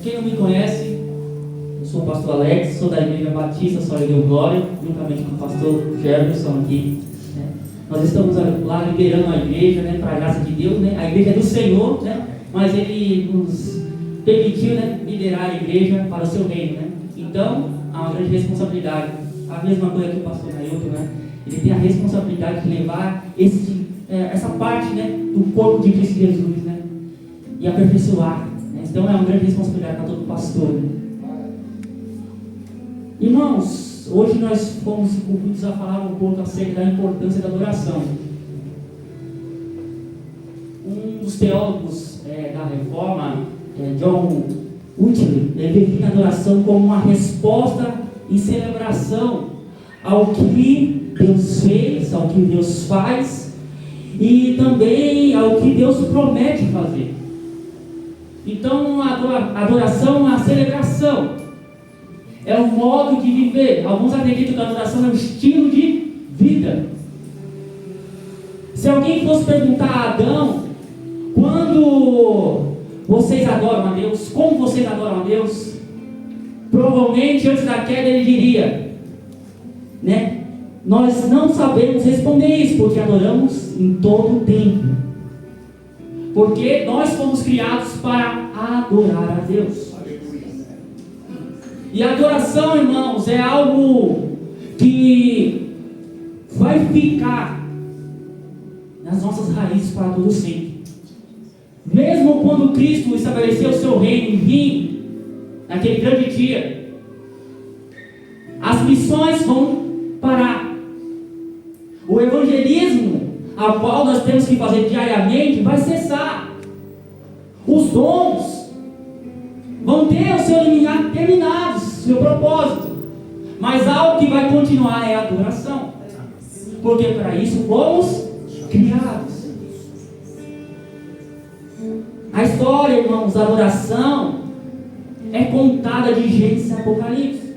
Quem não me conhece, eu sou o pastor Alex, sou da Igreja Batista, só Deu Glória, juntamente com o pastor Jefferson aqui. Nós estamos lá liderando a igreja, para a graça de Deus, a igreja é do Senhor, mas Ele nos permitiu, liderar a igreja para o seu reino, Então, há uma grande responsabilidade. A mesma coisa que o pastor Nailton, ele tem a responsabilidade de levar essa parte, do corpo de Cristo Jesus, e aperfeiçoar. Então, é uma grande responsabilidade para todo pastor. Irmãos, hoje nós fomos incumbidos a falar um pouco acerca da importância da adoração. Um dos teólogos da Reforma, John Wycliffe, ele define a adoração como uma resposta em celebração ao que Deus fez, ao que Deus faz e também ao que Deus promete fazer. Então, a adoração é uma celebração, é um modo de viver. Alguns acreditam que a adoração é um estilo de vida. Se alguém fosse perguntar a Adão, quando vocês adoram a Deus, como vocês adoram a Deus, provavelmente antes da queda ele diria, nós não sabemos responder isso, porque adoramos em todo o tempo. Porque nós fomos criados para adorar a Deus. E a adoração, irmãos, é algo que vai ficar nas nossas raízes para todo sempre. Mesmo quando Cristo estabeleceu o seu reino e vir naquele grande dia, as missões vão parar. O evangelismo, a qual nós temos que fazer diariamente, vai cessar. Os dons vão ter o seu limiar terminados, seu propósito. Mas algo que vai continuar é a adoração. Porque para isso fomos criados. A história, irmãos, da adoração é contada de Gênesis e Apocalipse.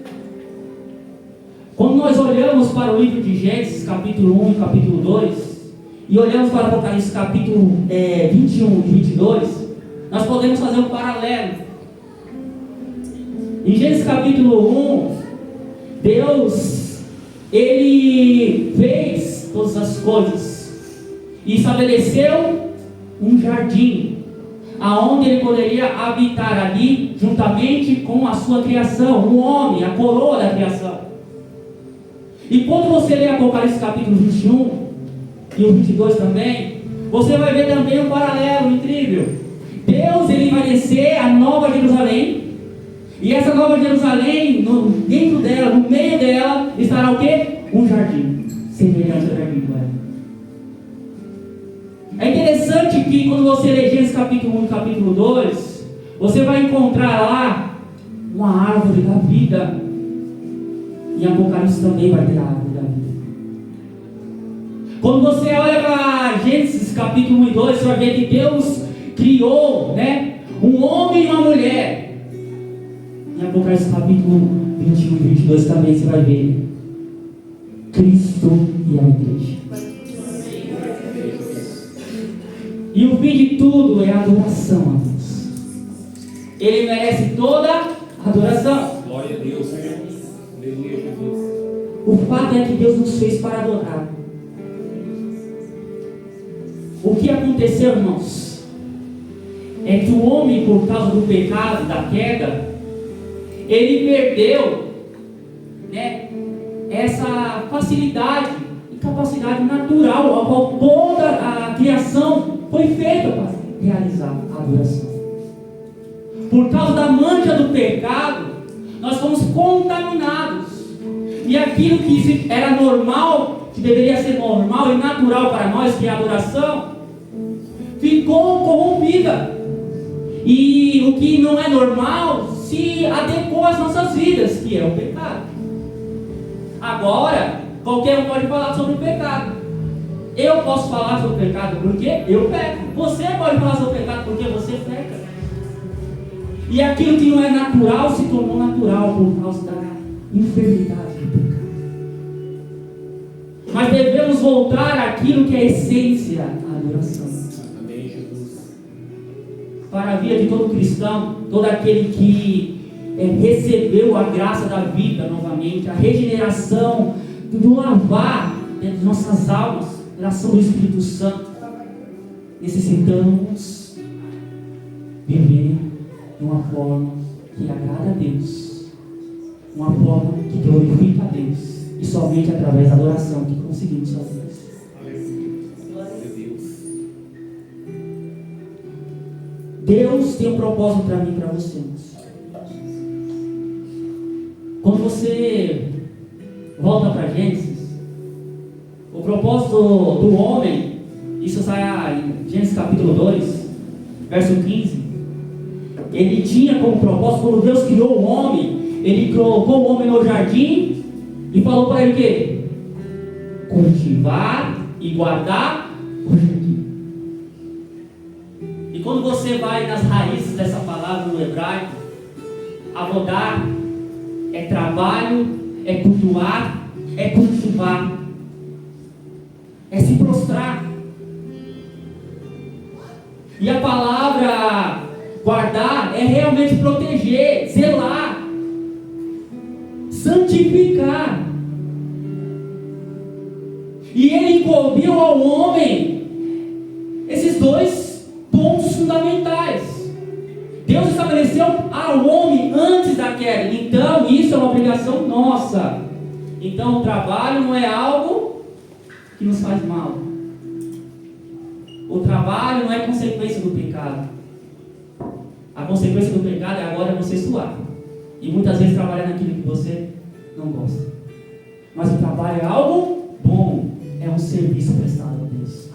Quando nós olhamos para o livro de Gênesis, capítulo 1 e capítulo 2, e olhamos para o Apocalipse, capítulo 21 e 22, nós podemos fazer um paralelo. Em Gênesis capítulo 1, Deus, Ele fez todas as coisas e estabeleceu um jardim, aonde Ele poderia habitar ali, juntamente com a sua criação, o homem, a coroa da criação. E quando você lê Apocalipse capítulo 21 e o 22 também, você vai ver também um paralelo incrível. Deus, Ele vai descer a Nova Jerusalém, e essa Nova Jerusalém, dentro dela, no meio dela, estará o quê? Um jardim, semelhante ao jardim do Éden. É interessante que quando você lê Gênesis capítulo 1 e capítulo 2, você vai encontrar lá uma árvore da vida. E Apocalipse também vai ter a árvore da vida. Quando você olha para Gênesis capítulo 1 e 2, você vai ver que Deus criou, um homem e uma mulher. Em Apocalipse capítulo 21 e 22 também você vai ver Cristo e a igreja. E o fim de tudo é a adoração a Deus. Ele merece toda a adoração. Glória a Deus. Aleluia, Jesus. O fato é que Deus nos fez para adorar. O que aconteceu, irmãos, é que o homem, por causa do pecado, da queda, ele perdeu essa facilidade e capacidade natural a qual toda a criação foi feita para realizar a adoração. Por causa da mancha do pecado, nós fomos contaminados. E aquilo que era normal, que deveria ser normal e natural para nós, que é a adoração, ficou corrompida. E o que não é normal se adequou às nossas vidas, que é o pecado. Agora, qualquer um pode falar sobre o pecado. Eu posso falar sobre o pecado porque eu peco. Você pode falar sobre o pecado porque você peca. E aquilo que não é natural se tornou natural por causa da enfermidade do pecado. Mas devemos voltar àquilo que é a essência, a adoração. Amém, Jesus. para a vida de todo cristão, todo aquele que recebeu a graça da vida novamente, a regeneração, do lavar dentro de nossas almas, pela ação do Espírito Santo. Necessitamos viver de uma forma que agrada a Deus, uma forma que glorifica a Deus, e somente através da adoração que conseguimos fazer isso. Deus tem um propósito para mim e para você. Quando você volta para Gênesis, o propósito do homem, isso sai em Gênesis capítulo 2, verso 15. Ele tinha como propósito, quando Deus criou o homem, Ele colocou o homem no jardim e falou para ele o quê? Cultivar e guardar o jardim. E quando você vai nas raízes dessa palavra no hebraico, avodar é trabalho, é cultuar, é cultivar, é se prostrar. E a palavra guardar é realmente proteger, zelar, santificar. E ele incumbiu ao homem esses dois pontos fundamentais. Deus estabeleceu ao homem antes da queda. Então isso é uma obrigação nossa. Então o trabalho não é algo que nos faz mal. O trabalho não é consequência do pecado. A consequência do pecado é agora você suar. E muitas vezes trabalhar naquilo que você não gosta. Mas o trabalho é algo bom. É um serviço prestado a Deus.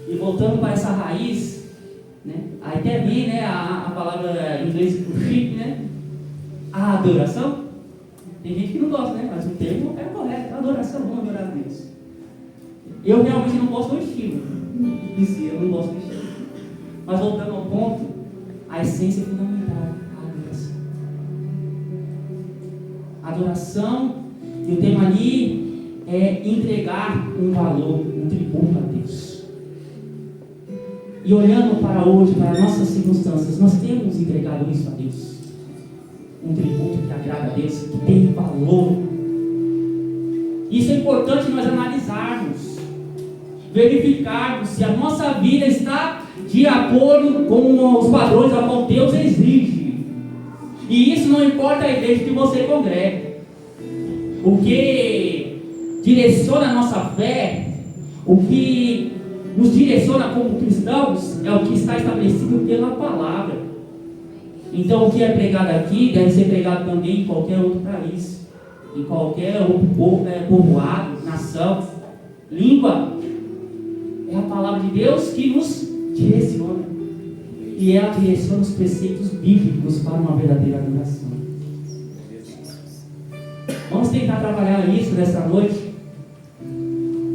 E voltando para essa raiz, né? Aí até vem, né, a palavra em inglês worship, né? A adoração. Tem gente que não gosta, né? Mas o termo é correto. Adoração, vamos adorar a Deus. Eu realmente não gosto do estilo. Eu não gosto do estilo. Mas voltando ao ponto, a essência é fundamental, a adoração. A adoração, e o tema ali é entregar um valor, um tributo a Deus. E olhando para hoje, para nossas circunstâncias, nós temos entregado isso a Deus. Um tributo que agrada a Deus, que tem valor. Isso é importante nós analisarmos, verificarmos se a nossa vida está de acordo com os padrões a qual Deus exige. E isso não importa a igreja que você congrega. O que direciona a nossa fé, o que nos direciona como cristãos, é o que está estabelecido pela palavra. Então o que é pregado aqui deve ser pregado também em qualquer outro país, em qualquer outro povoado, nação, língua. É a palavra de Deus que nos direciona. E ela direciona os preceitos bíblicos para uma verdadeira adoração. Vamos tentar trabalhar isso nesta noite.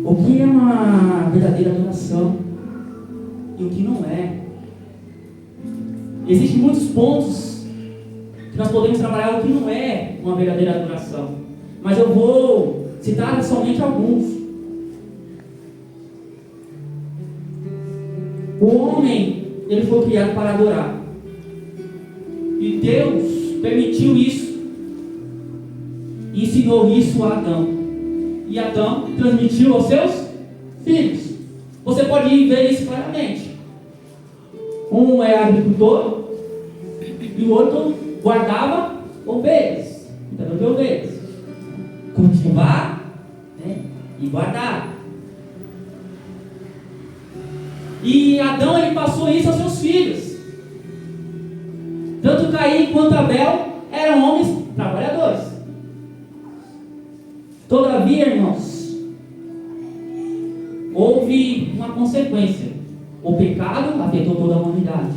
O que é uma verdadeira adoração e o que não é. Existem muitos pontos que nós podemos trabalhar o que não é uma verdadeira adoração. Mas eu vou citar somente alguns. O homem, ele foi criado para adorar. E Deus permitiu isso. E ensinou isso a Adão. E Adão transmitiu aos seus filhos. Você pode ver isso claramente. Um é agricultor e o outro guardava ovelhas. Cuidador de ovelhas. Cultivar, né, e guardar. E Adão, ele passou isso aos seus filhos. Tanto Caim quanto Abel eram homens trabalhadores. Todavia, irmãos, houve uma consequência. O pecado afetou toda a humanidade.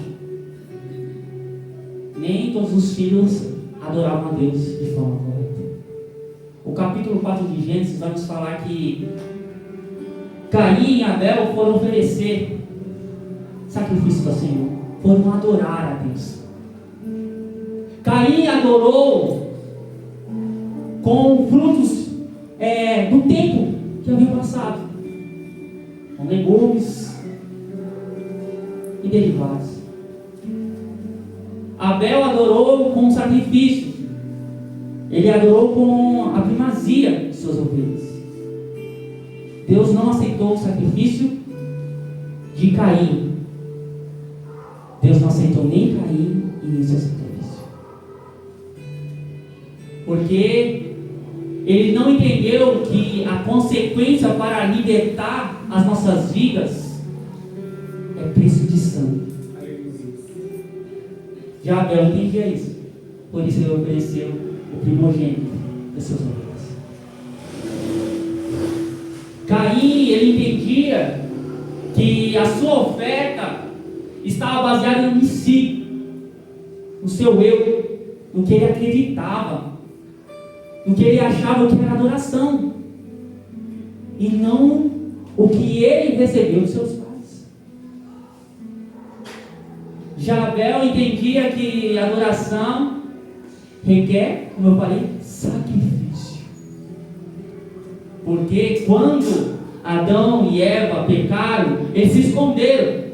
Nem todos os filhos adoravam a Deus de forma correta. O capítulo 4 de Gênesis vai nos falar que Caim e Abel foram oferecer sacrifício ao Senhor, foram adorar a Deus. Caim adorou com frutos do tempo que havia passado, com legumes, e derivados. Abel adorou com sacrifício. Ele adorou com a primazia de suas ovelhas. Deus não aceitou o sacrifício de Caim. Deus não aceitou nem Caim e nem seu sacrifício. Porque ele não entendeu que a consequência para libertar as nossas vidas é preço de sangue. Já Abel entendia isso. Por isso ele ofereceu o primogênito das suas ovelhas. Caim, ele entendia que a sua oferta estava baseada em si, no seu eu, no que ele acreditava, no que ele achava que era adoração, e não o que ele recebeu dos seus pais. Já Abel entendia que a adoração requer, como eu falei, sacrifício. Porque quando Adão e Eva pecaram, eles se esconderam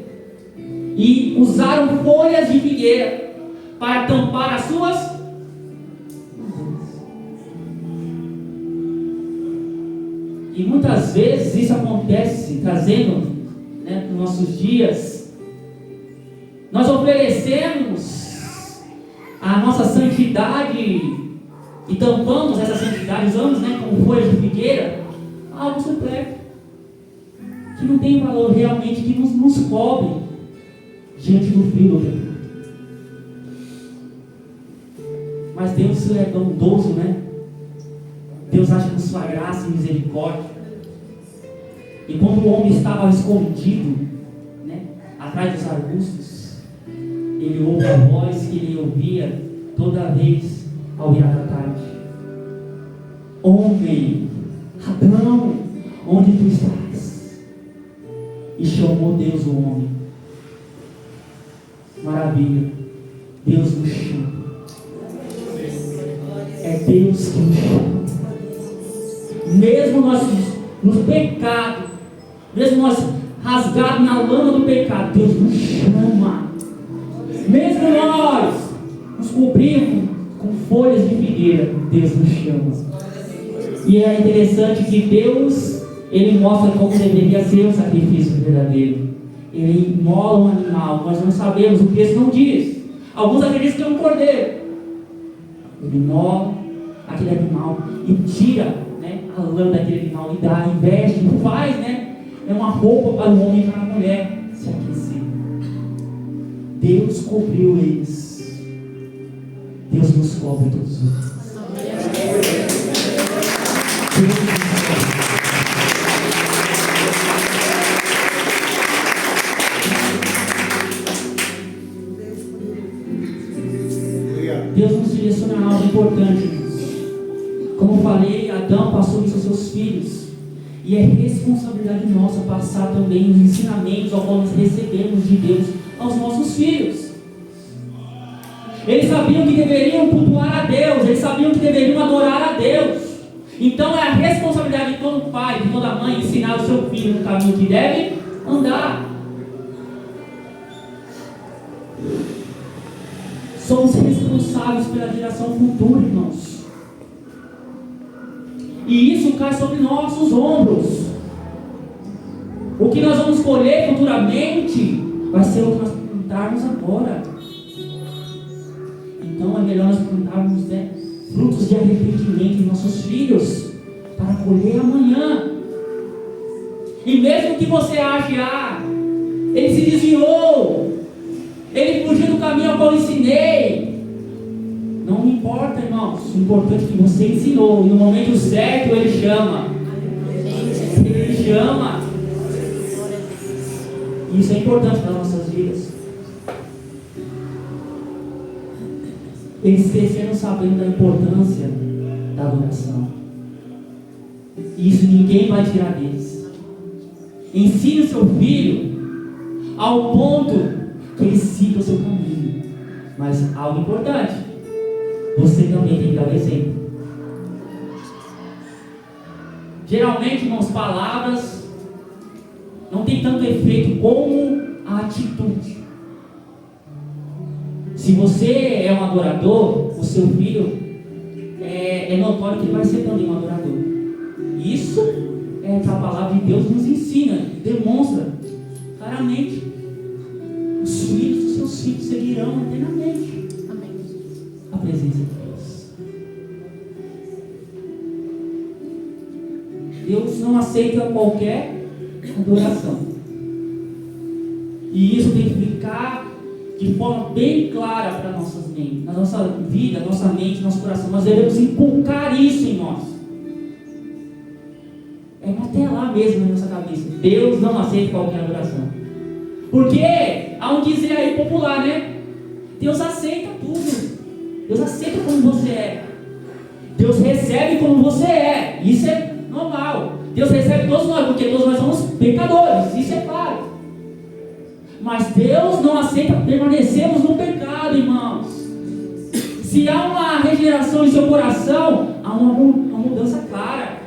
e usaram folhas de figueira para tampar as suas. E muitas vezes isso acontece, trazendo, para os nossos dias. Nós oferecemos a nossa santidade e tampamos essa santidade, usamos como folha de figueira, algo supérfluo, que não tem valor realmente, que nos cobre diante do frio do pecado. Mas Deus é bondoso, Deus age com sua graça e misericórdia. E quando o homem estava escondido, atrás dos arbustos, ele ouve a voz que ele ouvia toda vez ao virar da tarde: homem, Adão, onde tu estás? E chamou Deus o homem. Maravilha, Deus nos chama. É Deus que nos chama. Mesmo nós nos pecados, mesmo nós rasgados na lama do pecado, Deus nos chama. Mesmo nós nos cobrimos com folhas de figueira, Deus nos chama. E é interessante que Deus, Ele mostra como deveria ser o sacrifício verdadeiro. Ele imola um animal, nós não sabemos, o texto não diz. Alguns acreditam que é um cordeiro. Ele imola aquele animal e tira a lã daquele animal e dá, investe, faz, é uma roupa para o homem e para a mulher se aquecer. Deus cobriu eles. Deus nos cobre todos os dias. Deus nos direciona a algo importante. Como eu falei, Adão passou isso aos seus filhos. E é responsabilidade nossa passar também os ensinamentos aos quais nós recebemos de Deus aos nossos filhos. Eles sabiam que deveriam cultuar a Deus, eles sabiam que deveriam adorar a Deus. Então é a responsabilidade de todo pai, de toda mãe, ensinar o seu filho no caminho que deve andar. Somos responsáveis pela geração futura, irmãos. E isso cai sobre nossos ombros. O que nós vamos colher futuramente vai ser o que nós plantarmos agora. Então é melhor nós plantarmos frutos de arrependimento em nossos filhos, para colher amanhã. E mesmo que você ache, ele se desviou, ele fugiu do caminho ao qual eu ensinei, não me importa, irmãos. O importante é que você ensinou, e no momento certo ele chama. Ele chama. Isso é importante para as nossas vidas. Eles cresceram sabendo da importância da adoração. Isso ninguém vai tirar deles. Ensine o seu filho ao ponto que ele siga o seu caminho. Mas algo importante, você também tem que dar o exemplo. Geralmente, irmãos, palavras não tem tanto efeito como a atitude. Se você é um adorador, o seu filho é notório que ele vai ser também um adorador. Isso é que a palavra de Deus nos ensina, demonstra claramente. Os filhos dos seus filhos seguirão eternamente a presença de Deus. Deus não aceita qualquer adoração. E isso tem que ficar de forma bem clara para nossas mentes, na nossa vida, nossa mente, nosso coração. Nós devemos inculcar isso em nós. É até lá mesmo na nossa cabeça. Deus não aceita qualquer adoração. Porque há um dizer aí popular, né? Deus aceita tudo. Deus aceita como você é. Deus recebe como você é. Isso é normal. Deus recebe todos nós, porque todos nós somos pecadores. Isso é claro. Mas Deus não aceita permanecermos no pecado, irmãos. Se há uma regeneração em seu coração, há uma mudança clara.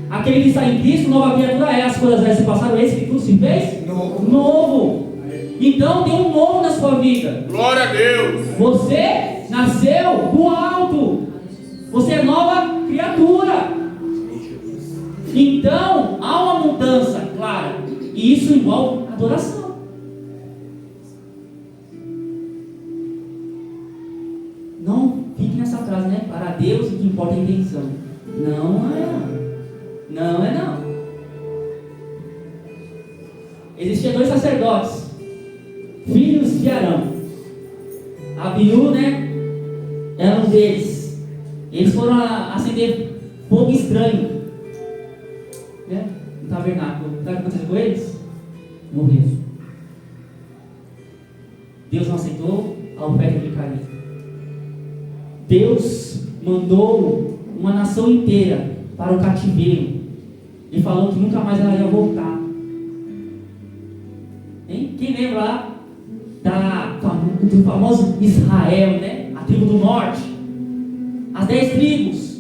Aquele que está em Cristo, nova criatura é. As coisas velhas se passaram, esse que tudo se fez novo. Então tem um novo na sua vida. Glória a Deus. Você nasceu do alto. Você é nova criatura. Então há uma mudança clara. E isso envolve adoração. Não fique nessa frase, né? Para Deus o que importa é a intenção. Não é. Não é não. Existiam 2 sacerdotes, filhos de Arão. Abiú, né? Era um deles. Eles foram acender fogo estranho, né? No tabernáculo. Sabe o que aconteceu com eles? Morreram. Deus não aceitou a oferta de Caim. Deus mandou uma nação inteira para o cativeiro e falou que nunca mais ela ia voltar. Hein? Quem lembra lá do famoso Israel, né? A tribo do norte, as 10 tribos.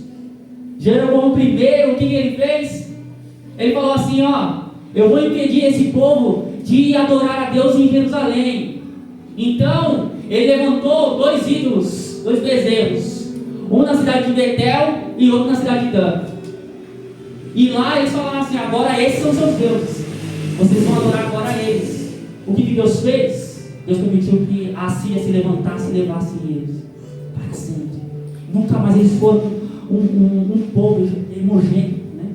Jeroboão I, o que ele fez? Ele falou assim: ó, eu vou impedir esse povo de adorar a Deus em Jerusalém. Então ele levantou 2 ídolos, 2 bezerros, um na cidade de Betel e outro na cidade de Dan. E lá eles falaram assim: agora esses são seus deuses, vocês vão adorar agora eles. O que Deus fez? Deus permitiu que a Síria se levantasse e levasse eles para sempre. Nunca mais eles foram um povo homogêneo, né?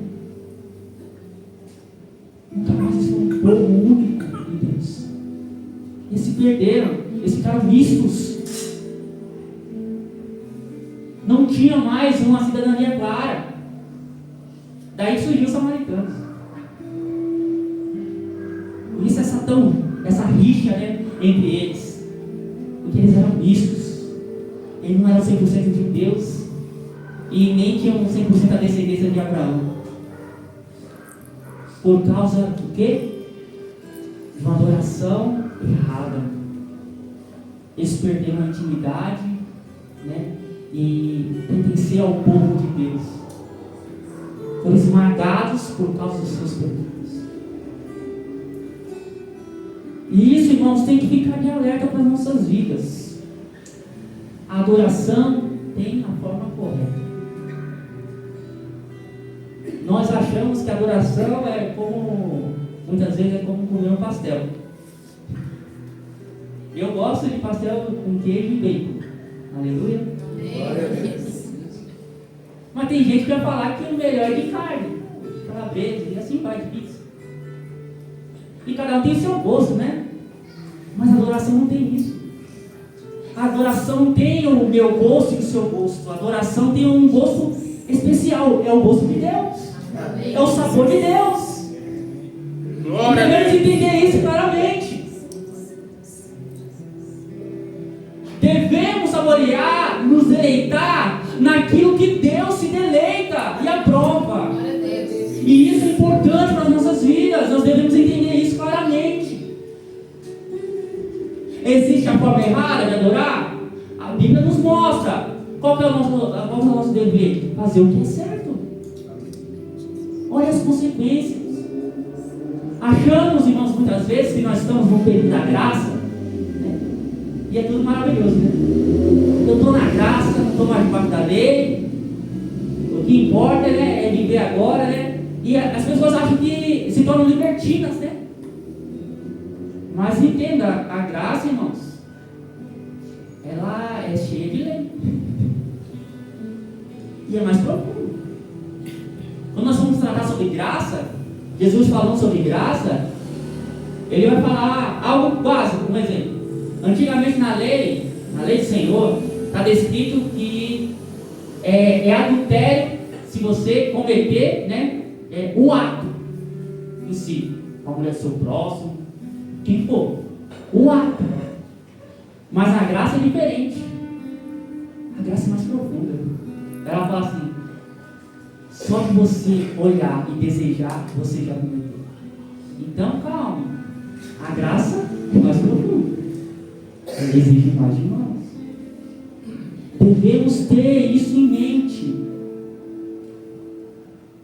Nunca mais eles foram um povo único de Deus. Eles se perderam, eles ficaram mistos. Não tinha mais uma cidadania clara. Daí surgiu os samaritanos. Por isso essa rixa, né, entre eles. Porque eles eram mistos. Eles não eram 100% de Deus e nem tinham 100% a descendência de Abraão. Por causa do quê? De uma adoração errada. Eles perderam a intimidade, né, e pertencer ao povo de Deus. Foram esmagados por causa dos seus pecados. E isso, irmãos, tem que ficar de alerta para as nossas vidas. A adoração tem a forma correta. Nós achamos que a adoração é como, muitas vezes é como comer um pastel. Eu gosto de pastel com queijo e bacon. Aleluia. Mas tem gente que vai falar que o melhor é de carne, calabresa e assim vai, de pizza. E cada um tem o seu gosto, né? Mas a adoração não tem isso. A adoração tem o meu gosto e o seu gosto. A adoração tem um gosto especial. É o gosto de Deus. É o sabor de Deus. Devemos entender isso claramente. Devemos saborear, nos deleitar naquilo que Deus se deleita e aprova. E isso é importante para as nossas vidas. Nós devemos entender isso claramente. Existe a forma errada de adorar? A Bíblia nos mostra. Qual é o nosso dever? Fazer o que é certo. Olha as consequências. Achamos, irmãos, muitas vezes que nós estamos no período da graça, né? E é tudo maravilhoso, né? Eu estou na graça, não estou mais debaixo da lei. O que importa, né, é viver agora, né? E as pessoas acham que se tornam libertinas, né? Mas entenda, a graça, irmãos, ela é cheia de lei. E é mais profundo. Quando nós vamos tratar sobre graça, Jesus falando sobre graça, ele vai falar algo básico, um exemplo. Antigamente na lei do Senhor, está descrito que é adultério se você cometer, né, o ato em si, com a mulher do seu próximo, quem for, o ato. Mas a graça é diferente. A graça é mais profunda. Ela fala assim: só que você olhar e desejar, você já cometeu. Então calma. A graça é mais profunda. Ela exige mais de nós. Devemos ter isso em mente.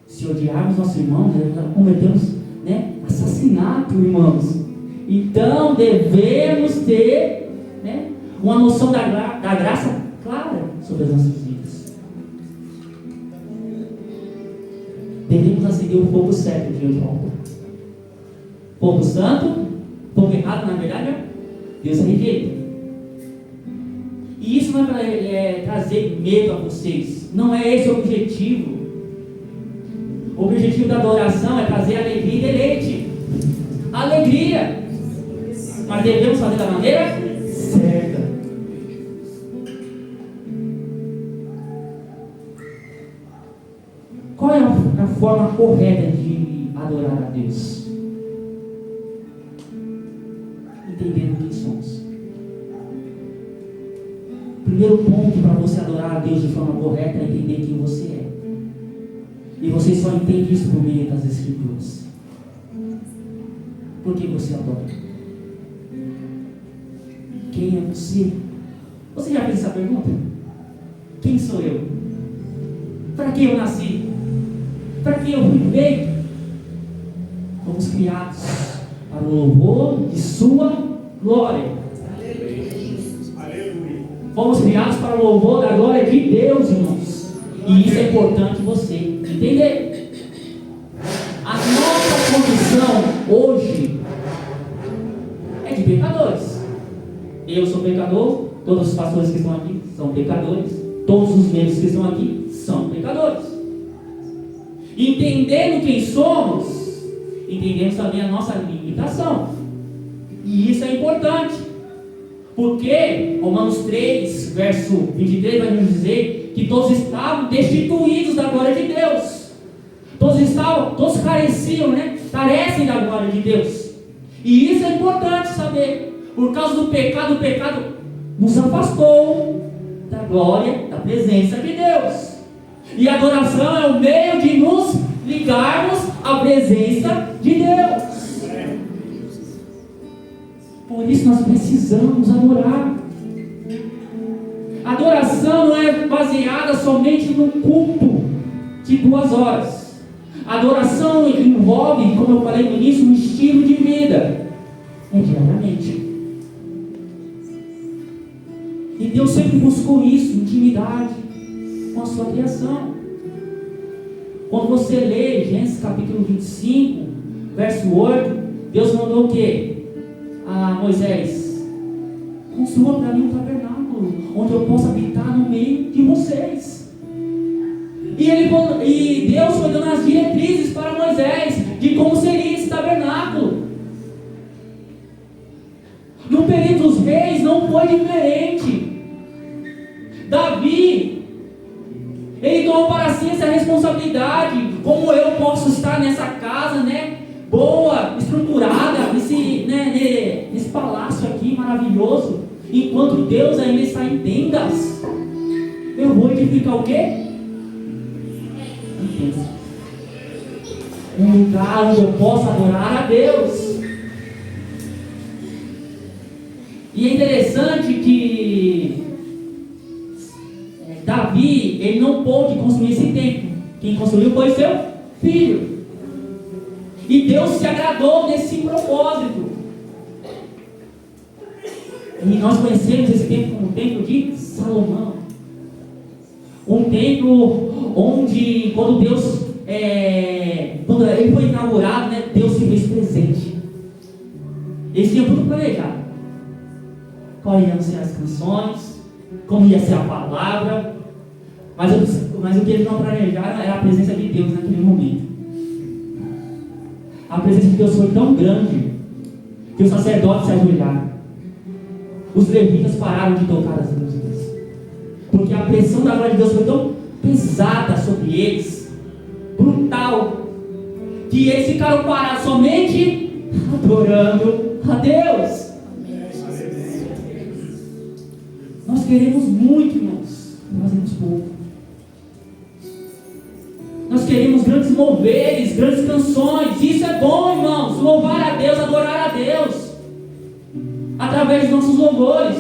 Se odiarmos nosso irmão, nós cometemos, né, assassinato, irmãos. Então devemos ter, né, uma noção da graça clara sobre as nossas vidas. Devemos acender o fogo certo de Deus. Fogo santo, fogo errado, na verdade, né? Deus rejeita. E isso não é para trazer medo a vocês. Não é esse o objetivo. O objetivo da adoração é trazer alegria e deleite. Alegria. Mas devemos fazer da maneira certa. Qual é a forma correta de adorar a Deus? Entendendo quem somos. O primeiro ponto para você adorar a Deus de forma correta é entender quem você é. E você só entende isso por meio das Escrituras. Por que você adora? Quem é você? Você já fez essa pergunta? Quem sou eu? Para que eu nasci? Para que eu fui feito? Fomos criados para o louvor de sua glória. Fomos criados para o louvor da glória de Deus, irmãos. E isso é importante você entender. A nossa condição hoje é de pecadores. Eu sou pecador, todos os pastores que estão aqui são pecadores, todos os membros que estão aqui são pecadores. Entendendo quem somos, entendemos também a nossa limitação. E isso é importante. Porque Romanos 3, verso 23 vai nos dizer que todos estavam destituídos da glória de Deus. Todos careciam, né? Carecem da glória de Deus. E isso é importante saber. Por causa do pecado, o pecado nos afastou da glória, da presença de Deus. E a adoração é o meio de nos ligarmos à presença de Deus. Por isso nós precisamos adorar. A adoração não é baseada somente no culto de 2 horas. A adoração envolve, como eu falei no início, um estilo de vida. É diariamente. E Deus sempre buscou isso, intimidade com a sua criação. Quando você lê Gênesis capítulo 25, verso 8, Deus mandou o quê? A Moisés: construa para mim um tabernáculo onde eu possa habitar no meio de vocês. E Deus foi dando as diretrizes para Moisés de como seria esse tabernáculo. No período dos reis não foi diferente. Davi, ele tomou para si essa responsabilidade. Como eu posso estar nessa casa, né, boa, estruturada, nesse palácio aqui maravilhoso, enquanto Deus ainda está em tendas? Eu vou edificar o quê? Um lugar onde eu possa adorar a Deus. E é interessante que Davi, ele não pôde construir esse templo. Quem construiu foi seu filho. E Deus se agradou desse propósito. E nós conhecemos esse templo como o templo de Salomão. Um templo onde, quando ele foi inaugurado, né, Deus se fez presente. Eles tinham tudo planejado. Quais iam ser as canções, como ia ser a palavra, mas o que eles não planejaram era a presença de Deus naquele momento. A presença de Deus foi tão grande que os sacerdotes se ajoelharam. Os levitas pararam de tocar as músicas, porque a pressão da glória de Deus foi tão pesada sobre eles, brutal, que eles ficaram parados somente adorando a Deus. Nós queremos muito, irmãos, mas fazemos pouco. Nós queremos grandes moveres, grandes canções. Isso é bom, irmãos. Louvar a Deus, adorar a Deus através dos nossos louvores.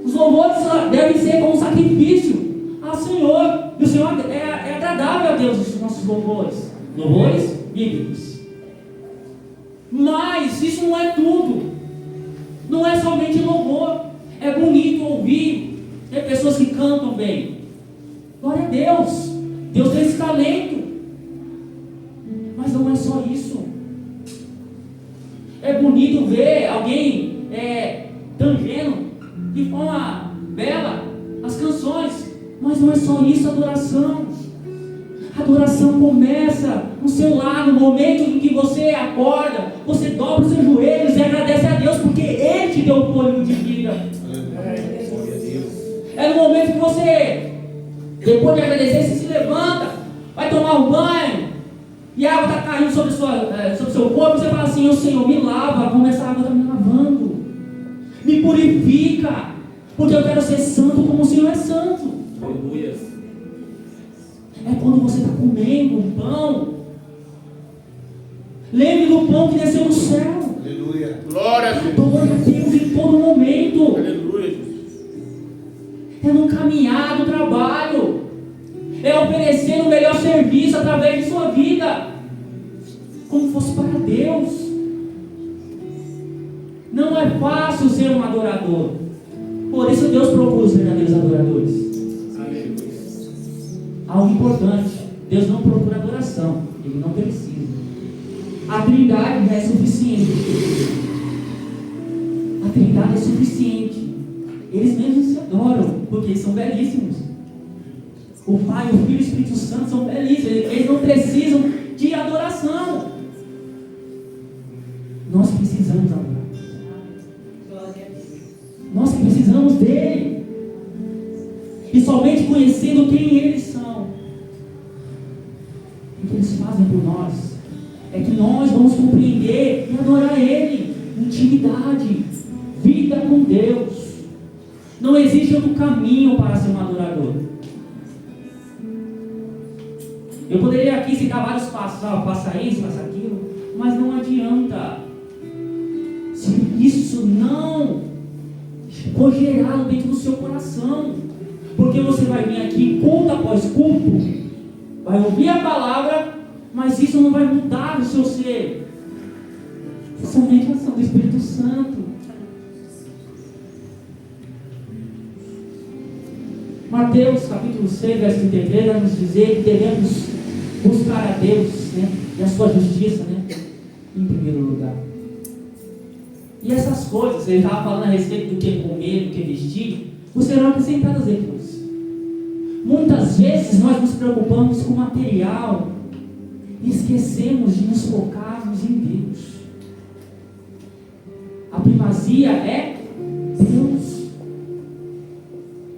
Os louvores devem ser como um sacrifício ao Senhor. E o Senhor é agradável a Deus os nossos louvores. Louvores bíblicos. Mas isso não é tudo. Não é somente louvor. É bonito ouvir. Tem pessoas que cantam bem. Glória a Deus. Deus tem esse talento. Mas não é só isso. É bonito ver alguém tangendo de forma bela as canções. Mas não é só isso a adoração. A adoração começa no seu lar, no momento em que você acorda, você dobra os seus joelhos e agradece a Deus porque Ele te deu o fôlego de vida. É no momento que você, depois de agradecer, você se levanta, vai tomar um banho e a água está caindo sobre o seu corpo, e você fala assim: "O Senhor me lava, como essa água está me lavando, me purifica, porque eu quero ser santo como o Senhor é santo." Aleluia. É quando você está comendo um pão, lembre do pão que desceu do céu. Aleluia. Glória a Deus. Adore a Deus em todo momento. Aleluia. É no caminhar do trabalho, é oferecer o melhor serviço através de sua vida, como fosse para Deus. Não é fácil ser um adorador, por isso Deus procura os verdadeiros adoradores. Algo importante: Deus não procura adoração, Ele não precisa. A Trindade já é suficiente. A Trindade é suficiente. Eles mesmos se adoram, porque eles são belíssimos. O Pai, o Filho e o Espírito Santo são belíssimos. Eles não precisam de adoração. Nós precisamos adorar. Nós precisamos dele. E somente conhecendo quem eles são, o que eles fazem por nós, é que nós vamos compreender e adorar Ele. Intimidade, vida com Deus. Não existe outro caminho para ser um adorador. Eu poderia aqui citar vários passos: faça isso, faça aquilo, mas não adianta. Se isso não for gerado dentro do seu coração, porque você vai vir aqui culto após culto, vai ouvir a palavra, mas isso não vai mudar o seu ser. É somente a ação do Espírito Santo. Mateus capítulo 6, verso 33 vai nos dizer que devemos buscar a Deus, né, e a sua justiça, né, em primeiro lugar. E essas coisas, ele estava falando a respeito do que comer, do que vestir, serão acrescentadas depois. Muitas vezes nós nos preocupamos com o material e esquecemos de nos focarmos em Deus. A primazia é Deus.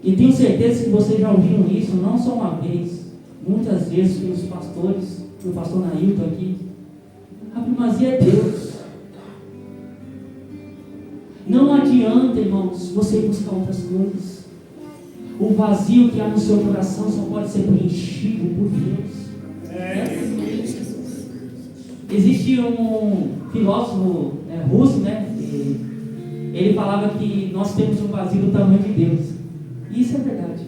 E tenho certeza que vocês já ouviram isso não só uma vez, muitas vezes pelos pastores, pelo pastor Nailton aqui. A primazia é Deus. Não adianta, irmãos, você buscar outras coisas. O vazio que há no seu coração só pode ser preenchido por Deus. Existe um filósofo russo, né? Ele falava que nós temos um vazio do tamanho de Deus. E isso é verdade.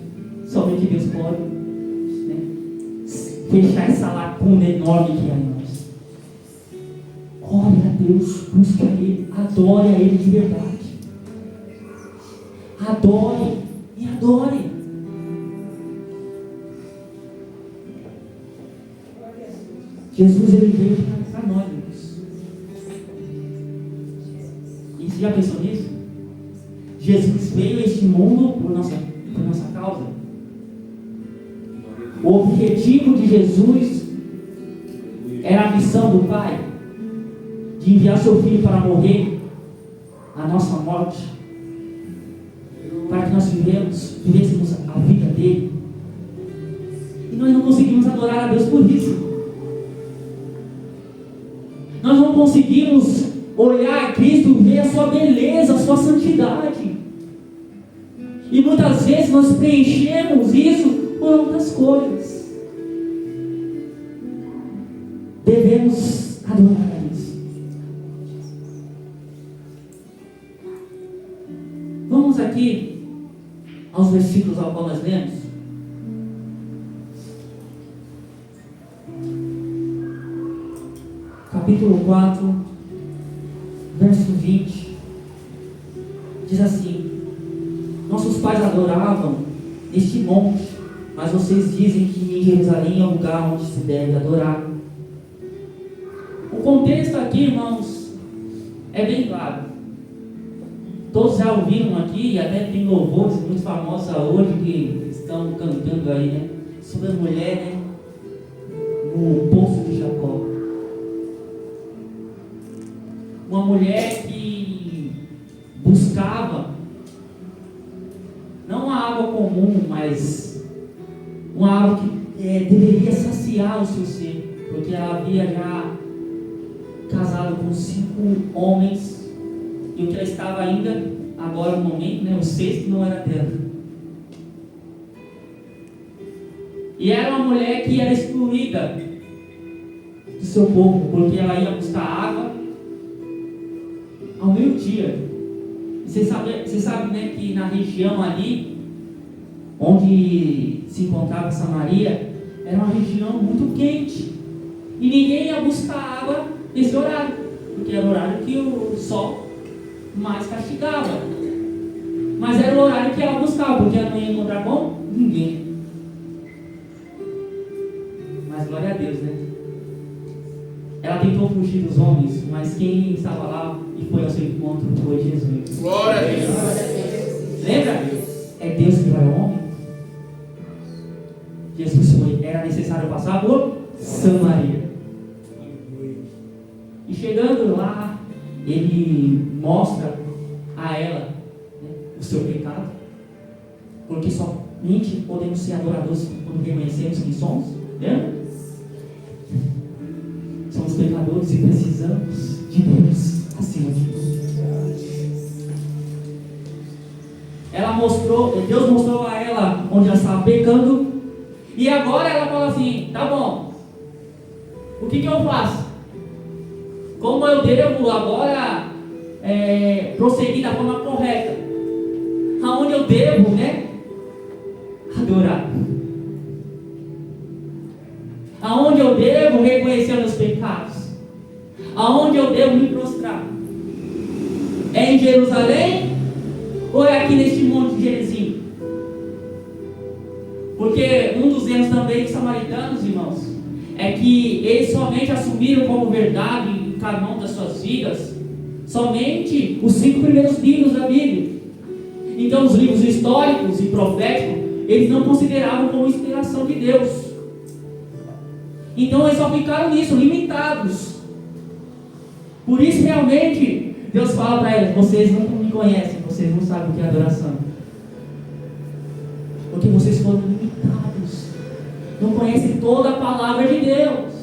Somente Deus pode, né, fechar essa lacuna enorme que há em nós. Ore a Deus, busque a Ele, adore a Ele de verdade. Adore e adore. Jesus, ele veio para nós, irmãos. E você já pensou nisso? Jesus veio a este mundo por nossa causa. O objetivo de Jesus era a missão do Pai, de enviar seu Filho para morrer a nossa morte, para que nós vivêssemos a vida dele. E nós não conseguimos adorar a Deus por isso. Nós não conseguimos olhar a Cristo e ver a sua beleza, a sua santidade. E muitas vezes nós preenchemos isso por outras coisas. Devemos adorar a Deus. Vamos aqui aos versículos ao qual nós lemos. Capítulo 4, verso 20, diz assim: nossos pais adoravam neste monte, mas vocês dizem que em Jerusalém é o lugar onde se deve adorar. O contexto aqui, irmãos, é bem claro. Todos já ouviram aqui, e até tem louvores muito famosos hoje que estão cantando aí, né? Sobre a mulher, né? No poço de Jacó. Uma mulher que buscava não uma água comum, mas uma água que deveria saciar o seu ser, porque ela havia já casado com 5 homens, e o que ela estava ainda, agora no momento, né, o 6º não era dela. E era uma mulher que era excluída do seu povo, porque ela ia buscar água ao meio-dia. Você sabe, né, que na região ali, onde se encontrava Samaria, era uma região muito quente. E ninguém ia buscar água nesse horário, porque era o horário que o sol mais castigava. Mas era o horário que ela buscava, porque ela não ia encontrar com ninguém. Mas glória a Deus, né? Ela tentou fugir dos homens, mas quem estava lá e foi ao seu encontro foi Jesus. Glória a Deus. Lembra? É Deus que vai ao homem. Jesus foi, era necessário passar por Samaria. E chegando lá, ele mostra a ela, né, o seu pecado, porque somente podemos ser adoradores quando reconhecemos quem somos, lembra? Somos pecadores e precisamos de Deus acima de tudo. Deus mostrou a ela onde ela estava pecando, e agora ela fala assim: tá bom, o que eu faço? Como eu devo agora prosseguir da forma correta? Aonde eu devo, né, adorar? Aonde eu devo reconhecer meus pecados? Aonde eu devo me prostrar? É em Jerusalém? Ou é aqui neste monte de Gerizim? Porque um dos erros também dos samaritanos, irmãos, é que eles somente assumiram como verdade e canon das suas vidas somente os 5 primeiros livros da Bíblia. Então os livros históricos e proféticos eles não consideravam como inspiração de Deus. Então eles só ficaram nisso, limitados. Por isso realmente Deus fala para eles: vocês não me conhecem, vocês não sabem o que é adoração, porque vocês foram limitados, não conhecem toda a palavra de Deus.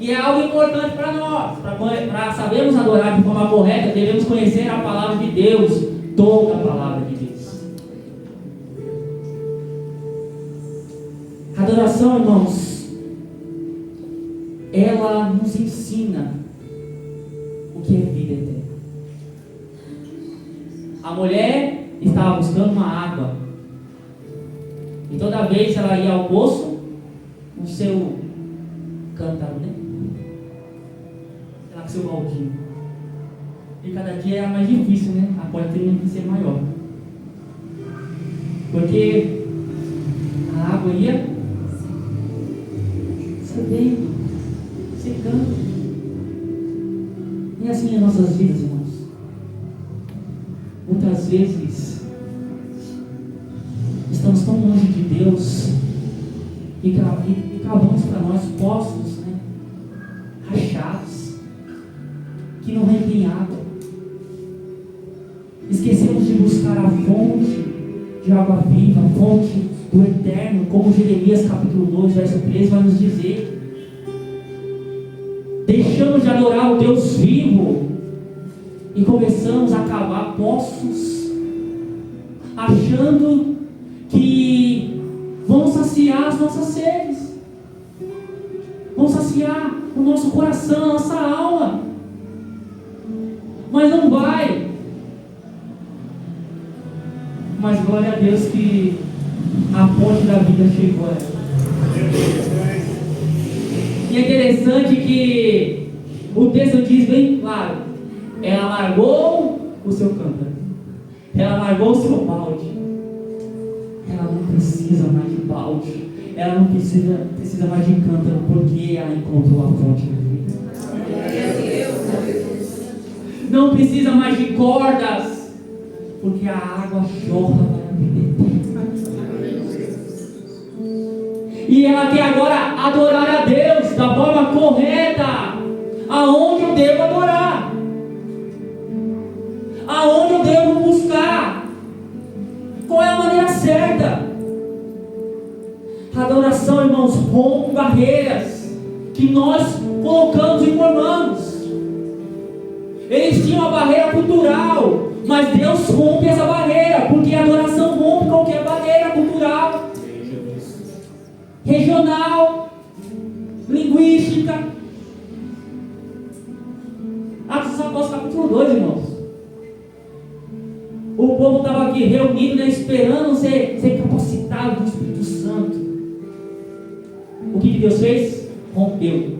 E é algo importante para nós, para sabermos adorar de forma correta, devemos conhecer a palavra de Deus, toda a palavra de Deus. A adoração, irmãos, ela nos ensina o que é vida eterna. A mulher estava buscando uma água, e toda vez ela ia ao poço, no seu cântaro, né? Ela com seu baldinho. E cada dia era mais difícil, né? A porta tinha que ser maior. Porque a água ia cedendo, secando. E assim em nossas vidas, irmãos. Muitas vezes estamos tão longe de Deus e cavamos para nós poços, né, rachados, que não retém água. Esquecemos de buscar a fonte de água viva, a fonte do eterno, como Jeremias capítulo 2, verso 13 vai nos dizer. Deixamos de adorar o Deus vivo e começamos a cavar poços, achando que vão saciar as nossas sedes, vão saciar o nosso coração, a nossa alma, mas não vai. Mas glória a Deus que a fonte da vida chegou a ela. E é interessante que o texto diz bem claro: ela largou o seu cântaro, ela largou o seu balde. Ela não precisa mais de balde, ela não precisa mais de cântaro, porque ela encontrou a fonte da vida. Não precisa mais de cordas, porque a água jorra para a vida eterna. E ela quer agora adorar a Deus da forma correta. Aonde eu devo adorar? Aonde eu devo buscar? Qual é a maneira certa? A adoração, irmãos, rompe barreiras que nós colocamos e formamos. Eles tinham uma barreira cultural, mas Deus rompe essa barreira, porque a adoração rompe qualquer barreira cultural, regional, linguística. Atos dos Apóstolos capítulo 2, irmãos. O povo estava aqui reunido, né, esperando ser capacitado do Espírito Santo. O que Deus fez? Rompeu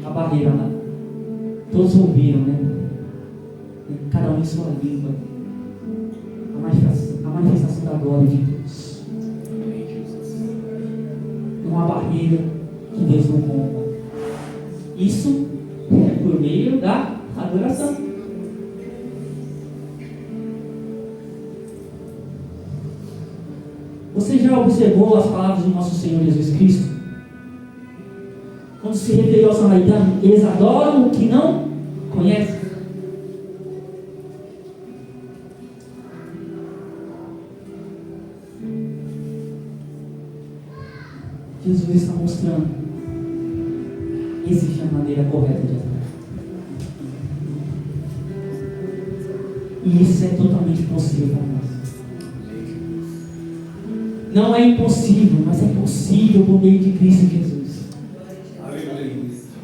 a barreira lá. Todos ouviram, né? Cada um em sua língua. A manifestação da glória de Deus. Não há barreira que Deus não rompa. Isso é por meio da adoração. Você já observou as palavras do nosso Senhor Jesus Cristo? Quando se referiu aos samaritanos, eles adoram o que não conhecem. Jesus está mostrando: existe a maneira correta de adorar. E isso é totalmente possível para nós. Não é impossível, mas é possível por meio de Cristo Jesus.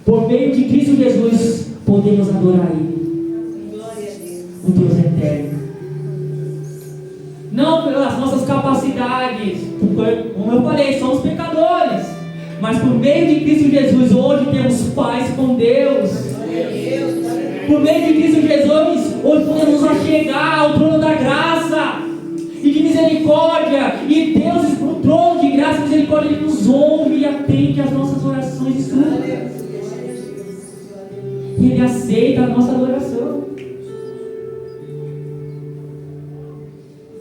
Por meio de Cristo Jesus, podemos adorar Ele, o Deus eterno. Não pelas nossas capacidades, como eu falei, somos pecadores, mas por meio de Cristo Jesus, hoje temos paz com Deus. Por meio de Cristo Jesus, hoje podemos nos achegar ao trono da graça e de misericórdia, e Deus, no trono de graça e misericórdia, Ele nos ouve e atende às nossas orações e súplicas. Ele aceita a nossa adoração.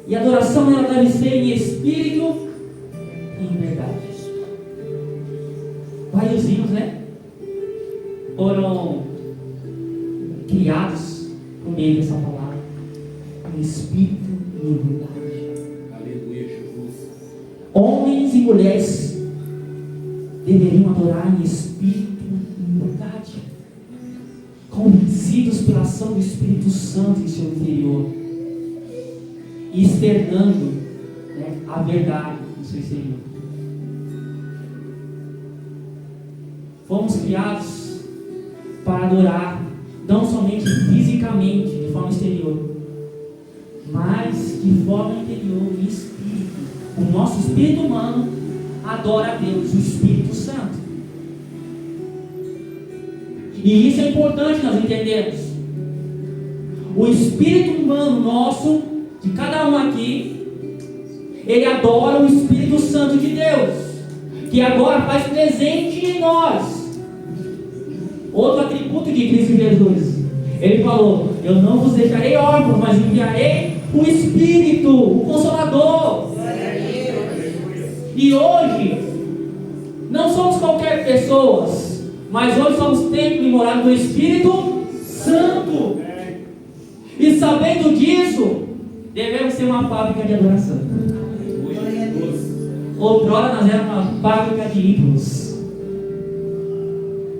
E a adoração, ela deve ser em espírito e em verdade. Vários hinos, né, foram criados por meio dessa palavra, em espírito e em verdade. Aleluia, Jesus. Homens e mulheres deveriam adorar em espírito e em verdade, convencidos pela ação do Espírito Santo em seu interior e externando, né, a verdade no seu exterior. Fomos criados para adorar, não somente fisicamente, de forma exterior, mas de forma interior e espírito. O nosso espírito humano adora a Deus, o Espírito Santo. E isso é importante nós entendermos. O espírito humano nosso, de cada um aqui, ele adora o Espírito Santo de Deus, que agora faz presente em nós. Outro atributo de Cristo Jesus, ele falou: eu não vos deixarei órfãos, mas enviarei o Espírito, o Consolador. E hoje não somos qualquer pessoas, mas hoje somos templo e morada do Espírito Santo. E sabendo disso, devemos ser uma fábrica de adoração. Outrora nós éramos uma fábrica de ídolos.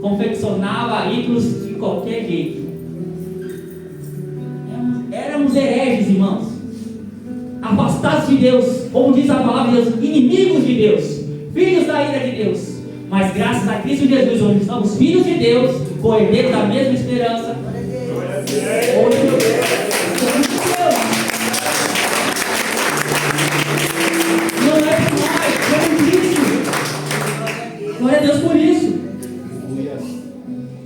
Confeccionava ídolos de qualquer jeito. Éramos hereges, irmãos. Afastados de Deus, como diz a palavra de Deus, inimigos de Deus, filhos da ira de Deus. Mas graças a Cristo Jesus, hoje somos filhos de Deus, co-herdeiros da mesma esperança. Hoje somos de Deus. Não é por nós, é por Cristo. Glória a Deus por isso.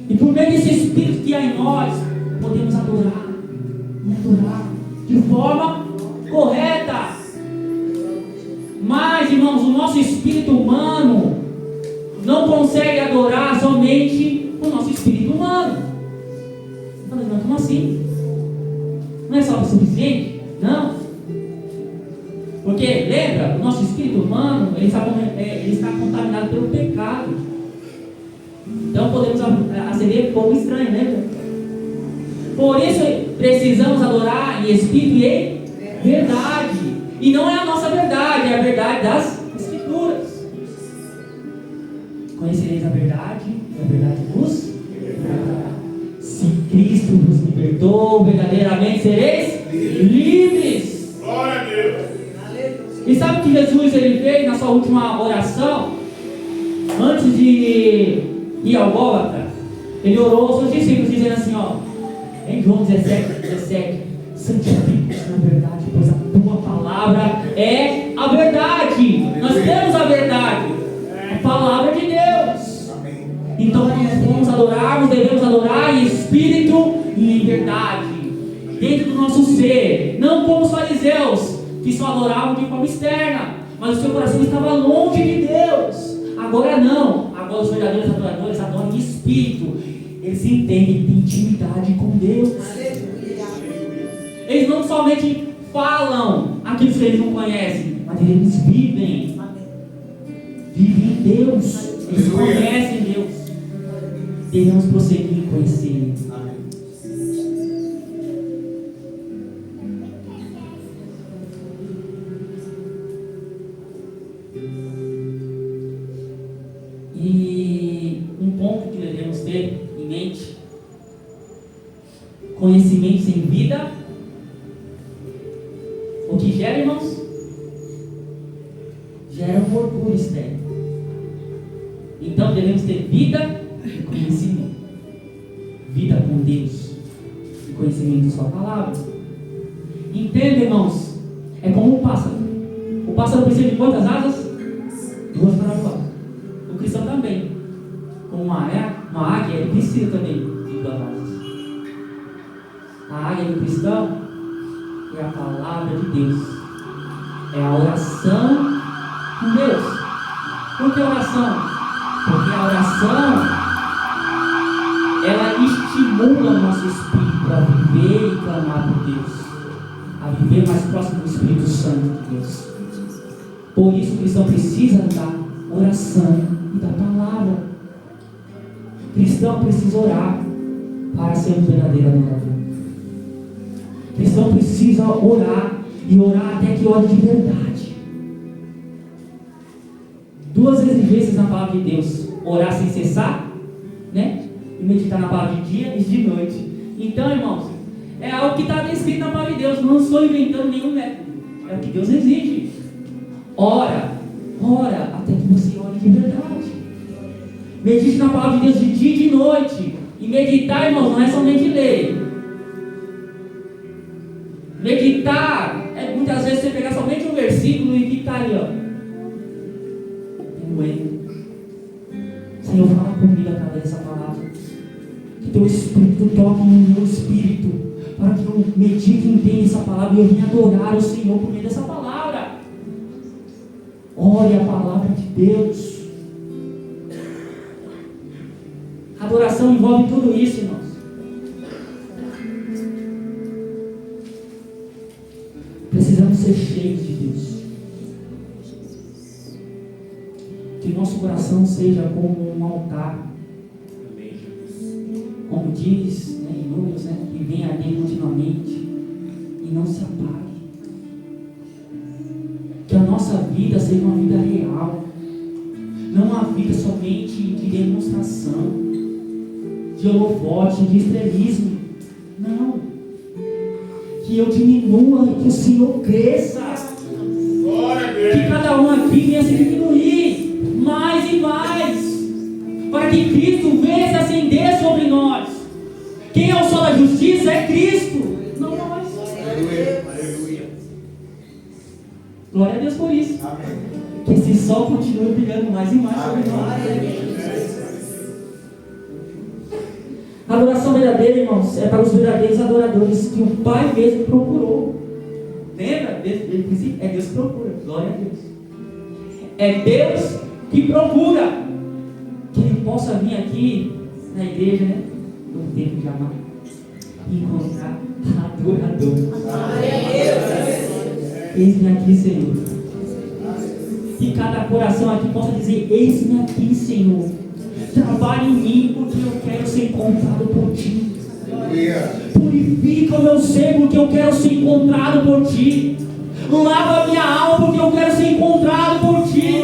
E por meio desse Espírito que há em nós, podemos adorar de forma correta. Mas, irmãos, o nosso espírito humano não consegue adorar somente o nosso espírito humano. Mas como assim? Não é só o suficiente? Não. Porque, lembra, o nosso espírito humano ele está contaminado pelo pecado. Então podemos acender fogo estranho, lembra? Por isso precisamos adorar em espírito e em verdade. E não é a nossa verdade, é a verdade das Escrituras. Conhecereis a verdade, e a verdade vos libertará. Se Cristo vos libertou, verdadeiramente sereis livres. Glória a Deus. E sabe o que Jesus ele fez na sua última oração? Antes de ir ao Gólgota, ele orou aos seus discípulos, dizendo assim, em João 17, santifica-os na verdade, pois a tua palavra é a verdade. Nós temos a verdade, a palavra de Deus. Então nós vamos adorarmos, devemos adorar em espírito e em verdade, dentro do nosso ser, não como os fariseus, que só adoravam de forma externa, mas o seu coração estava longe de Deus. Agora não, agora os verdadeiros adoradores adoram em espírito. Eles entendem, têm intimidade com Deus. Eles não somente falam aquilo que eles não conhecem, mas eles vivem. Vivem em Deus. Eles conhecem Deus. Devemos prosseguir em conhecer Ele. E um ponto que devemos ter em mente: conhecimento sem vida, o que gera, irmãos? Gera um orgulho externo. Então devemos ter vida e conhecimento, vida com Deus e conhecimento de sua palavra. Entenda, irmãos, é como um pássaro. O pássaro precisa de quantas asas? 2 para voar. O cristão também, como uma águia, ele precisa também de 2 asas. A águia do cristão é a palavra de Deus, é a oração com Deus. Por que oração? Porque a oração, ela estimula o nosso espírito a viver e clamar por Deus, a viver mais próximo do Espírito Santo de Deus. Por isso o cristão precisa da oração e da palavra. O cristão precisa orar para ser um verdadeiro adorador. O cristão precisa orar e orar até que ore de verdade. 2 exigências na palavra de Deus: orar sem cessar, né? E meditar na palavra de dia e de noite. Então, irmãos, é algo que está descrito na palavra de Deus. Não estou inventando nenhum método, é o que Deus exige. Ora até que você ore de verdade. Medite na palavra de Deus de dia e de noite. E meditar, irmãos, não é somente ler. Meditar é muitas vezes você pegar somente um versículo e ficar ali, Senhor, fala comigo através dessa palavra. Que teu Espírito toque no meu espírito, para que eu medite e entenda essa palavra e eu venha adorar o Senhor por meio dessa palavra. Ore a palavra de Deus. Adoração envolve tudo isso, irmãos. Precisamos ser cheios de Deus. Que nosso coração seja como um altar. Como diz, né, em Números, né, que vem arder continuamente e não se apague. Que a nossa vida seja uma vida real. Não uma vida somente de demonstração, de holofote, de estrelismo. Não. Que eu diminua e que o Senhor cresça. Que cada um aqui venha se diminuir mais e mais, para que Cristo venha se acender sobre nós. Quem é o sol da justiça é Cristo, não nós. Aleluia. Glória a Deus por isso. Amém. Que esse sol continue brilhando mais e mais sobre nós. A adoração verdadeira, irmãos, é para os verdadeiros adoradores que o Pai mesmo procurou. Lembra? É Deus que procura. Glória a Deus. É Deus que procura que Ele possa vir aqui na igreja, né? No tempo de amar e encontrar adorador. Eis-me aqui, Senhor. Que cada coração aqui possa dizer: eis-me aqui, Senhor. Trabalhe em mim, porque eu quero ser encontrado por Ti. Purifica o meu ser, porque eu quero ser encontrado por Ti. Lava a minha alma, porque eu quero ser encontrado por Ti.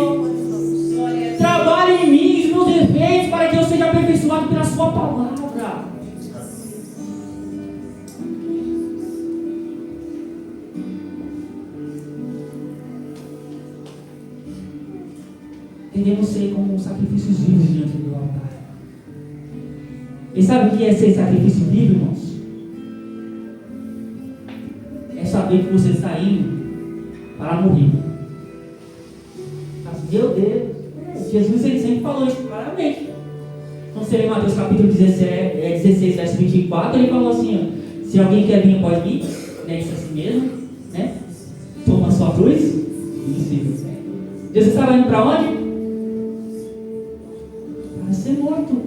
Trabalhe em mim os meus defeitos, para que eu seja aperfeiçoado pela Sua palavra. Devemos ser como sacrifícios vivos diante do altar. E sabe o que é ser sacrifício vivo, irmãos? É saber que você está indo para morrer. Meu Deus, Jesus ele sempre falou isso claramente. Quando você lê Mateus capítulo 16, verso 24, ele falou assim: ó, se alguém quer vir após mim, negue-se a si mesmo, né? Toma a sua cruz e siga. Jesus estava indo para onde? Para ser morto.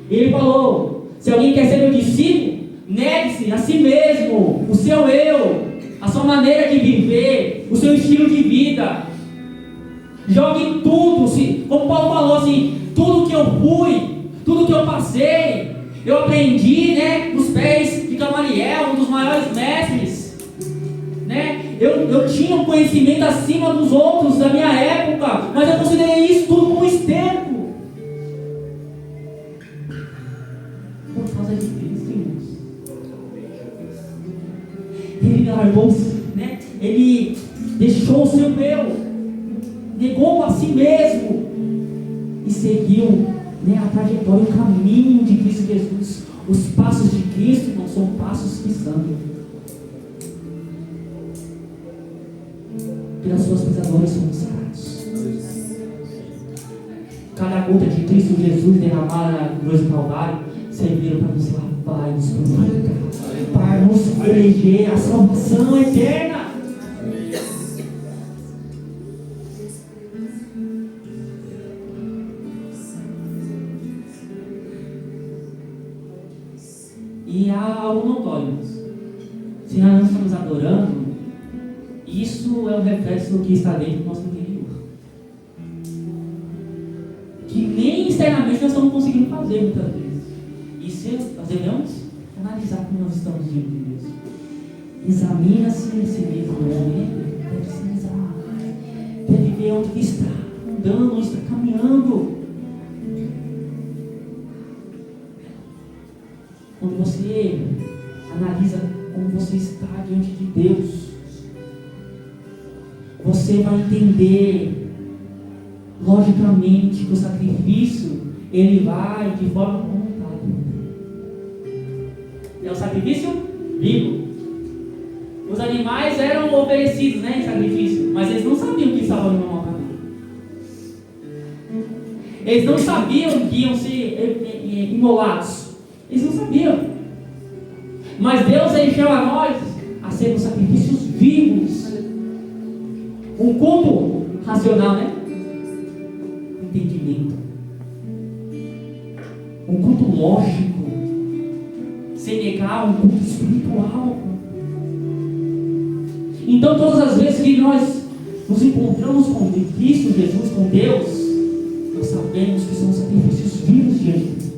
Ele falou: se alguém quer ser meu discípulo, negue-se a si mesmo, o seu eu, a sua maneira de viver, o seu estilo de vida. Jogue tudo, como Paulo falou assim, tudo que eu fui, tudo que eu passei, eu aprendi, né, nos pés de Gamaliel, um dos maiores mestres, né? Eu tinha um conhecimento acima dos outros da minha época, mas eu considerei isso tudo como esterco. Por causa de Cristo, irmãos. Ele largou, né? Ele deixou o seu eu, negou a si mesmo e seguiu, né, a trajetória, o caminho de Cristo Jesus. Os passos de Cristo não são passos que sangram. Pelas suas pisaduras somos sarados. Cada gota de Cristo Jesus derramada na cruz do Calvário serviram para nos lavar e nos purificar, para nos eleger a salvação eterna. E há algo notório. Se nós não estamos adorando, isso é um reflexo do que está dentro do nosso interior. Que nem externamente nós estamos conseguindo fazer muitas vezes. E nós devemos analisar como nós estamos diante de Deus. Examina-se esse mesmo homem, deve se analisar, deve ver onde está andando, onde está caminhando. Quando você analisa como você está diante de Deus, você vai entender logicamente que o sacrifício ele vai de forma voluntária. É o sacrifício vivo. Os animais eram oferecidos, né, em sacrifício, mas eles não sabiam que estavam indo mal caminho. Eles não sabiam que iam ser imolados. Eles não sabiam. Mas Deus ele chama a nós a sermos sacrifícios vivos. Um culto racional, né? Entendimento. Um culto lógico. Sem negar, um culto espiritual. Então, todas as vezes que nós nos encontramos com Cristo Jesus, com Deus, nós sabemos que são sacrifícios vivos diante de Deus.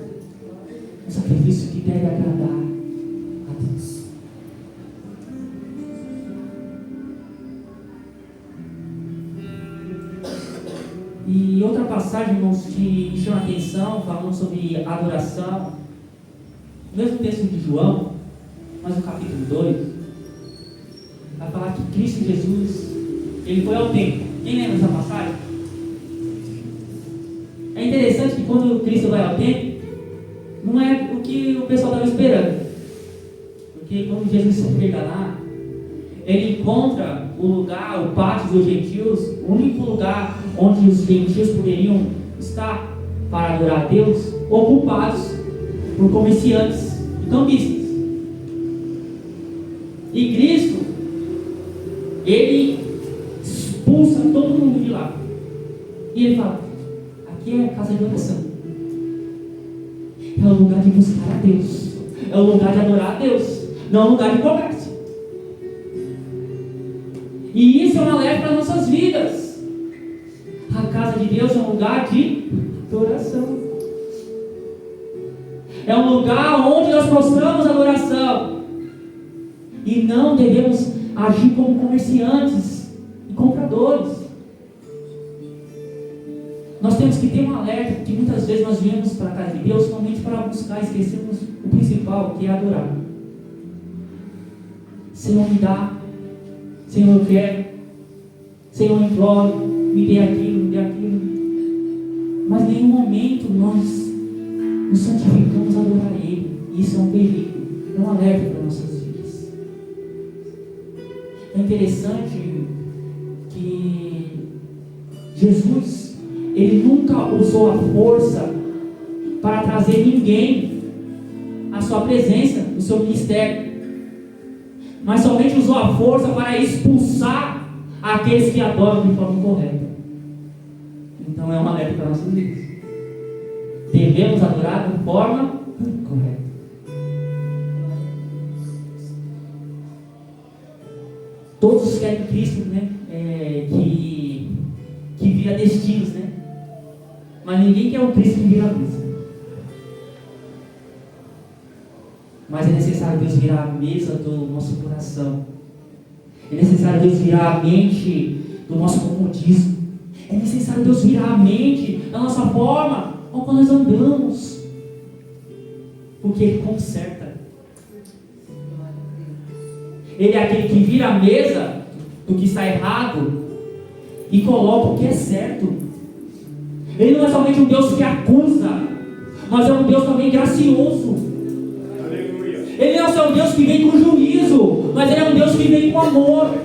Um sacrifício que deve agradar a Deus. E outra passagem, irmãos, que me chama a atenção, falando sobre adoração, no mesmo texto de João, mas no capítulo 2, vai falar que Cristo Jesus, ele foi ao templo. Quem lembra dessa passagem? É interessante que quando Cristo vai ao templo, não é o que o pessoal estava esperando. Porque quando Jesus chega lá, ele encontra o lugar, o pátio dos gentios, o único lugar onde os gentios poderiam estar para adorar a Deus, ocupados por comerciantes e cambistas. E Cristo, ele expulsa todo mundo de lá. E ele fala: aqui é a casa de oração. É o lugar de buscar a Deus. É o lugar de adorar a Deus. Não é um lugar de comércio. E isso é um alerta para as nossas vidas. A casa de Deus é um lugar de adoração. É um lugar onde nós mostramos adoração. E não devemos agir como comerciantes e compradores. Nós temos que ter um alerta, que muitas vezes nós viemos para a casa de Deus somente para buscar, esquecemos o principal, que é adorar. Senhor, me dá. Senhor, eu quero. Senhor, eu imploro. Me dê aquilo, me dê aquilo. Mas em nenhum momento nós nos santificamos a adorar Ele. Isso é um perigo. É um alerta para nossas vidas. É interessante que Jesus, Ele nunca usou a força para trazer ninguém à sua presença, no seu ministério, mas somente usou a força para expulsar aqueles que adoram de forma correta. Então é um alerta para nossas vidas. Devemos adorar de forma correta. Todos querem Cristo, né? Que vira destinos, né? Mas ninguém quer o Cristo que vira mesa. Mas é necessário Deus virar a mesa do nosso coração. É necessário Deus virar a mente do nosso comodismo. É necessário Deus virar a mente da nossa forma como nós andamos. Porque Ele conserta. Ele é aquele que vira a mesa do que está errado e coloca o que é certo. Ele não é somente um Deus que acusa, mas é um Deus também gracioso. Aleluia. Ele não é só um Deus que vem com juízo, mas Ele é um Deus que vem com amor.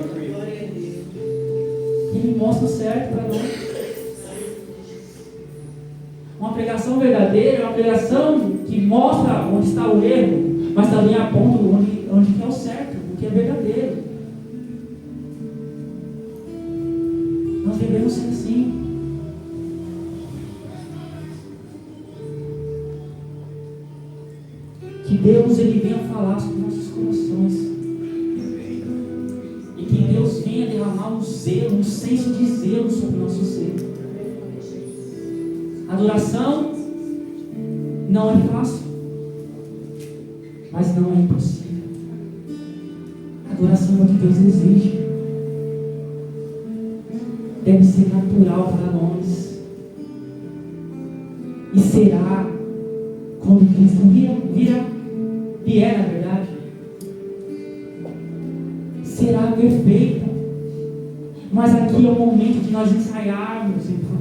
Ele mostra o certo para nós. Uma pregação verdadeira é uma pregação que mostra onde está o erro, mas também aponta onde é o certo, o que é verdadeiro. Nós devemos ser assim. Que Deus Ele venha falar sobre nossos corações. E que Deus venha derramar um zelo, um senso de zelo sobre o nosso ser. Adoração não é fácil, mas não é impossível. Adoração é o que Deus exige. Deve ser natural para nós. E será quando Cristo vier, na verdade. Será perfeita. Mas aqui é o momento de nós ensaiarmos, irmãos.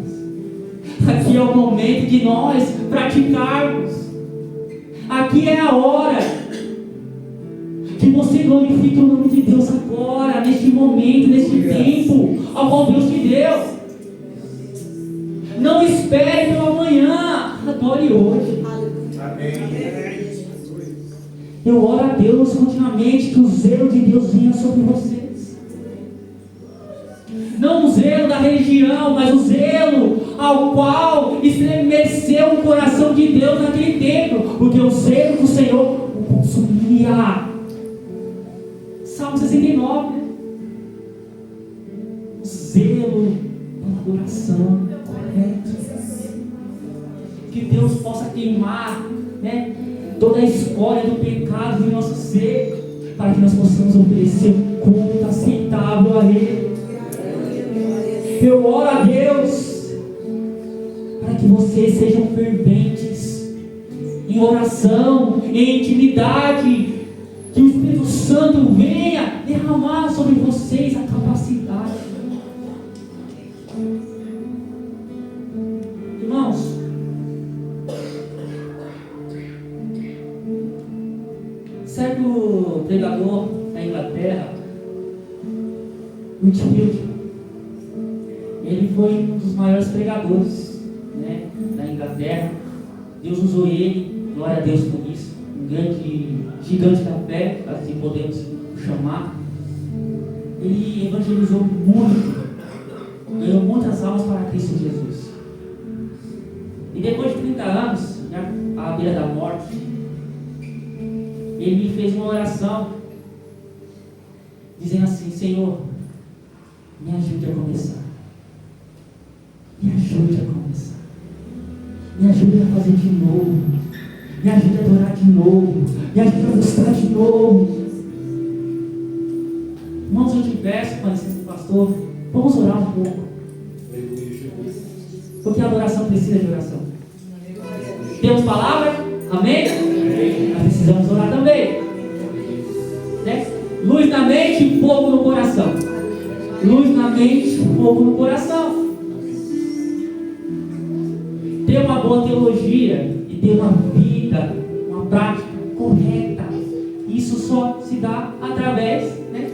Aqui é o momento de nós praticarmos. Aqui é a hora que você glorifique o nome de Deus agora, neste momento, neste tempo, ao qual Deus te deu. Não espere pelo amanhã, adore hoje. Amém. Eu oro a Deus continuamente que o zelo de Deus venha sobre vocês. Não não, mas o zelo ao qual estremeceu o coração de Deus naquele tempo, porque o zelo do Senhor o consumia. Salmo 69, né? O zelo pela adoração correta. Que Deus possa queimar, né, toda a escória do pecado do nosso ser, para que nós possamos oferecer um culto aceitável a Ele. Eu oro a Deus para que vocês sejam ferventes em oração, em intimidade, que o Espírito Santo venha derramar sobre vocês a capacidade. Irmãos, certo pregador na Inglaterra, Whitefield, ele foi um dos maiores pregadores, né, da Inglaterra. Deus usou ele, glória a Deus por isso, um grande gigante da fé, assim podemos chamar. Ele evangelizou muito, ganhou muitas almas para Cristo Jesus. E depois de 30 anos, né, à beira da morte, ele fez uma oração, dizendo assim: Senhor, me ajude a começar. Me ajude a começar. Me ajude a fazer de novo. Me ajude a adorar de novo. Me ajude a buscar de novo. Irmãos, eu te peço, com a licença do pastor, vamos orar um pouco. Porque a adoração precisa de oração. Temos palavra? Amém? Nós precisamos orar também, né? Luz na mente e fogo no coração. Luz na mente e fogo no coração. Ter uma boa teologia e ter uma vida, uma prática correta, isso só se dá através, né,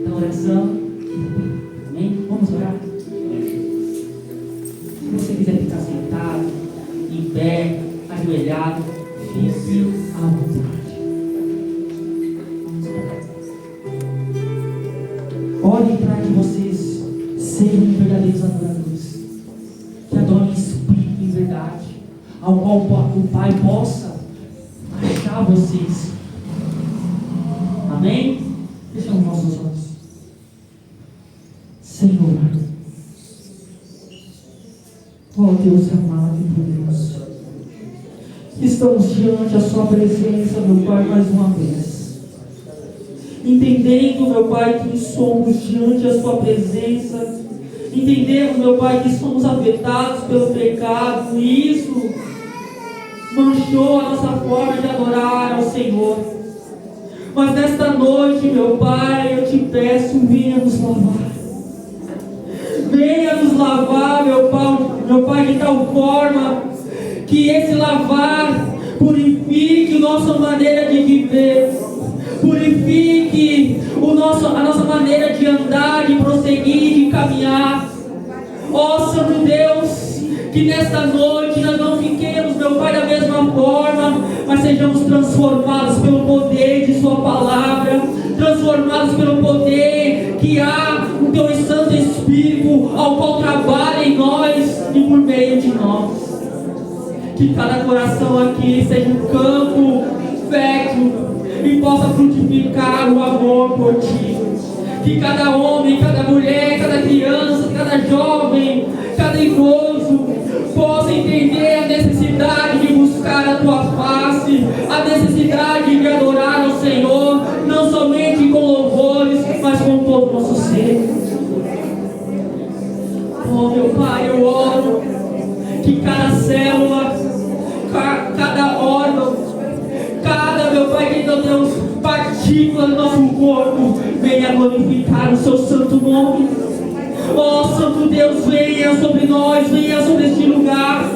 da oração. Amém? Vamos orar. Se você quiser ficar sentado, em pé, ajoelhado, fique à vontade. Olhem para que vocês sejam verdadeiros adoradores, que adorem em espírito e em verdade, ao qual o Pai possa achar vocês. Amém? Fechamos nossos olhos. Senhor, ó Deus amado e poderoso, estamos diante da sua presença, meu Pai, mais uma vez, entendendo, meu Pai, que somos diante da sua presença, entendendo, meu Pai, que somos afetados pelo pecado, e isso manchou a nossa forma de adorar ao Senhor. Mas nesta noite, meu Pai, eu te peço, venha nos lavar. Venha nos lavar, meu Pai, de tal forma que esse lavar purifique a nossa maneira de viver, purifique a nossa maneira de andar, de prosseguir, de caminhar. Ó Santo Deus, que nesta noite nós não fiquemos, meu Pai, da mesma forma, mas sejamos transformados pelo poder de Sua palavra, transformados pelo poder que há no Teu Santo Espírito, ao qual trabalha em nós e por meio de nós. Que cada coração aqui seja um campo fértil e possa frutificar o amor por Ti. Que cada homem, cada mulher, cada criança, cada jovem, cada idoso possa entender a necessidade de buscar a Tua face, a necessidade de adorar o Senhor, não somente com louvores, mas com todo o nosso ser. Oh, meu Pai, eu oro que cada célula, cada órgão, cada, meu Pai, que Deus, partícula do nosso corpo, venha glorificar o Seu santo nome. Ó Santo Deus, venha sobre nós, venha sobre este lugar,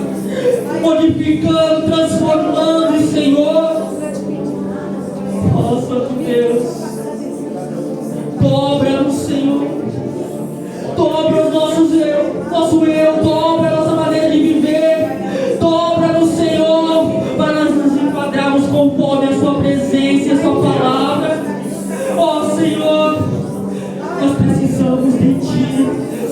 modificando, transformando, Senhor. Ó Santo Deus, dobra-nos, Senhor, dobra o nosso eu, dobra a nossa maneira de viver, dobra-nos, Senhor, para nos enquadrarmos conforme a Sua presença e a Sua palavra. Ó Senhor, nós precisamos de Ti.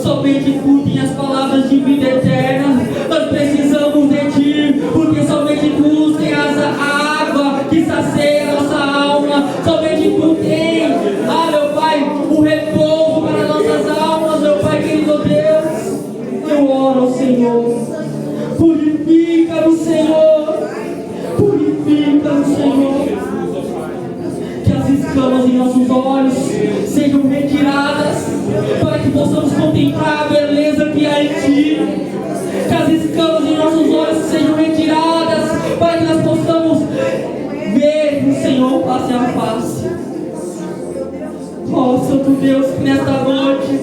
Somente Tu tens as palavras de vida eterna. Nós precisamos de Ti, porque somente Tu tens a água que sacia a nossa alma. Somente Tu tens, meu Pai, o repouso para nossas almas, meu Pai querido Deus. Eu oro ao Senhor, purifica-nos, Senhor, purifica-nos, Senhor. Que as escamas em nossos olhos sejam retiradas, para que possamos contemplar a beleza que há em Ti. Que as escamas em nossos olhos sejam retiradas, para que nós possamos ver o Senhor face a face. Ó Santo Deus, que nesta noite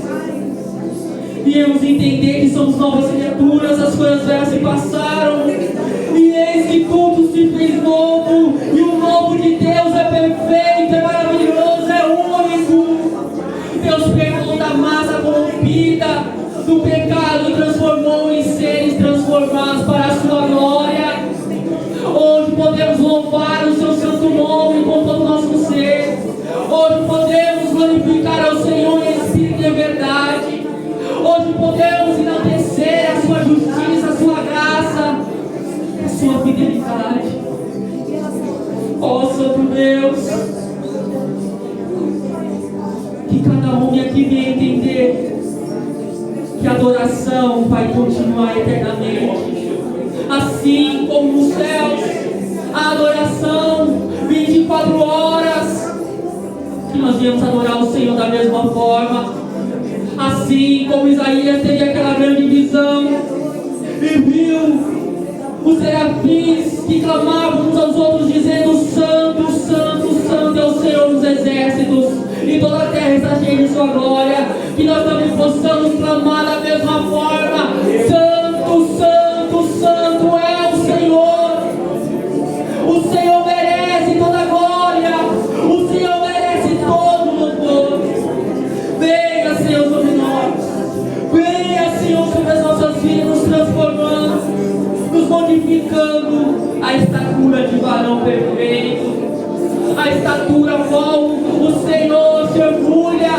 viemos entender que somos novas criaturas, as coisas velhas se passaram, e eis que tudo se fez novo, e o novo de Deus é perfeito, é maravilhoso, é único. Deus pegou da massa corrompida, do pecado, transformou em seres transformados para a sua glória. Hoje podemos louvar o seu santo nome com todo o nosso ser. Hoje podemos glorificar ao Senhor em espírito e verdade. Hoje podemos enaltecer a sua justiça, a sua graça, a sua fidelidade. Ó Santo Deus, que cada homem aqui venha entender que a adoração vai continuar eternamente, assim como nos céus, a adoração 24 horas, que nós viemos adorar o Senhor da mesma forma. Assim como Isaías teve aquela grande visão e viu os serafins que clamavam uns aos outros, dizendo: Santo, Santo, Santo é o Senhor dos exércitos, e toda a terra está cheia de sua glória. Que nós também possamos clamar da mesma forma: Santo, Santo, Santo é o Senhor. O Senhor merece toda a glória, o Senhor merece todo o louvor. Venha, Senhor, sobre nós. Venha, Senhor, sobre as nossas vidas, nos transformando, nos modificando a estatura de varão perfeito, a estatura qual o Senhor se orgulha,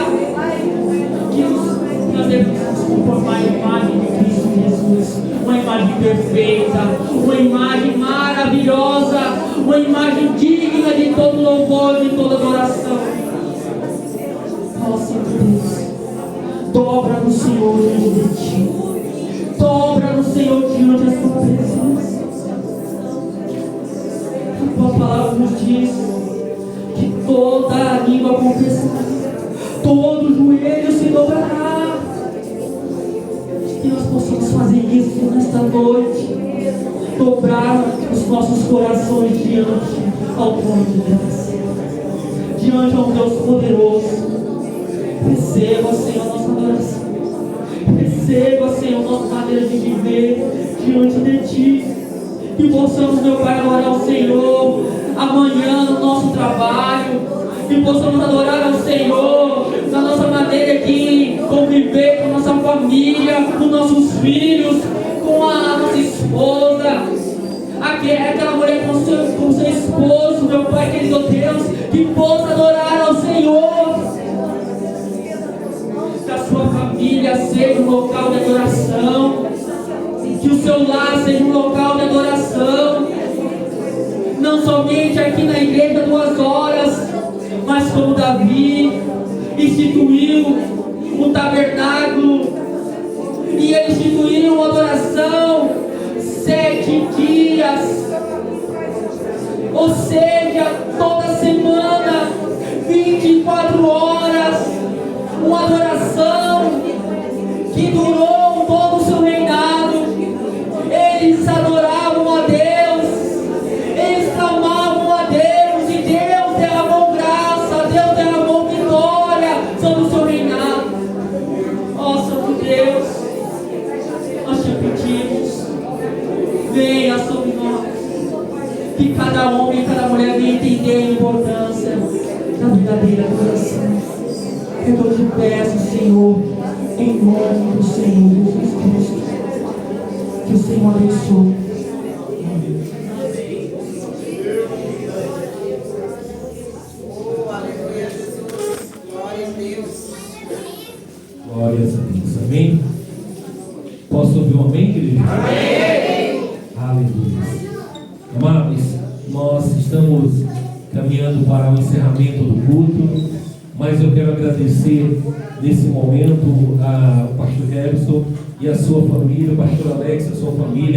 que nós devemos nos conformar à imagem de Cristo Jesus, uma imagem perfeita, uma imagem maravilhosa, uma imagem digna de todo louvor, de toda adoração. Ó Senhor Deus, dobra no Senhor diante de Ti, dobra no Senhor diante da Sua presença. A Tua palavra nos diz que toda a língua confessará, todo joelho se dobrará. Que nós possamos fazer isso nesta noite, dobrar os nossos corações diante ao trono de graça, diante ao Deus poderoso. Receba, Senhor, nossa adoração. Receba, Senhor, nossa maneira de viver diante de Ti. Que possamos, meu Pai, adorar ao Senhor amanhã no nosso trabalho. Que possamos adorar ao Senhor na nossa maneira de conviver com a nossa família, com nossos filhos, com a nossa esposa. Aquela mulher com seu esposo, meu Pai querido Deus, que possa adorar ao Senhor. Que a sua família seja um local de adoração, que o seu lar seja um local de adoração, não somente aqui na igreja 2 horas, mas como Davi instituiu o tabernáculo, e ele instituiu uma adoração 7 dias, ou seja, toda semana, 24 horas, uma adoração que durou todo o seu reinado. Eles adoravam a Deus, eles clamavam a Deus, e Deus derramou graça, Deus derramou vitória sobre o seu reinado. Ó Santo Deus, nós te pedimos, venha sobre nós, que cada homem e cada mulher venha entender a importância da verdadeira adoração. Eu te peço, Senhor, em nome do Senhor Jesus Cristo, que o Senhor abençoe. Glórias a Deus, amém? Posso ouvir um amém, querido? Amém! Aleluia. Amados, nós estamos caminhando para o encerramento do culto, mas eu quero agradecer nesse momento ao pastor Gerson e a sua família, o pastor Alex, a sua família.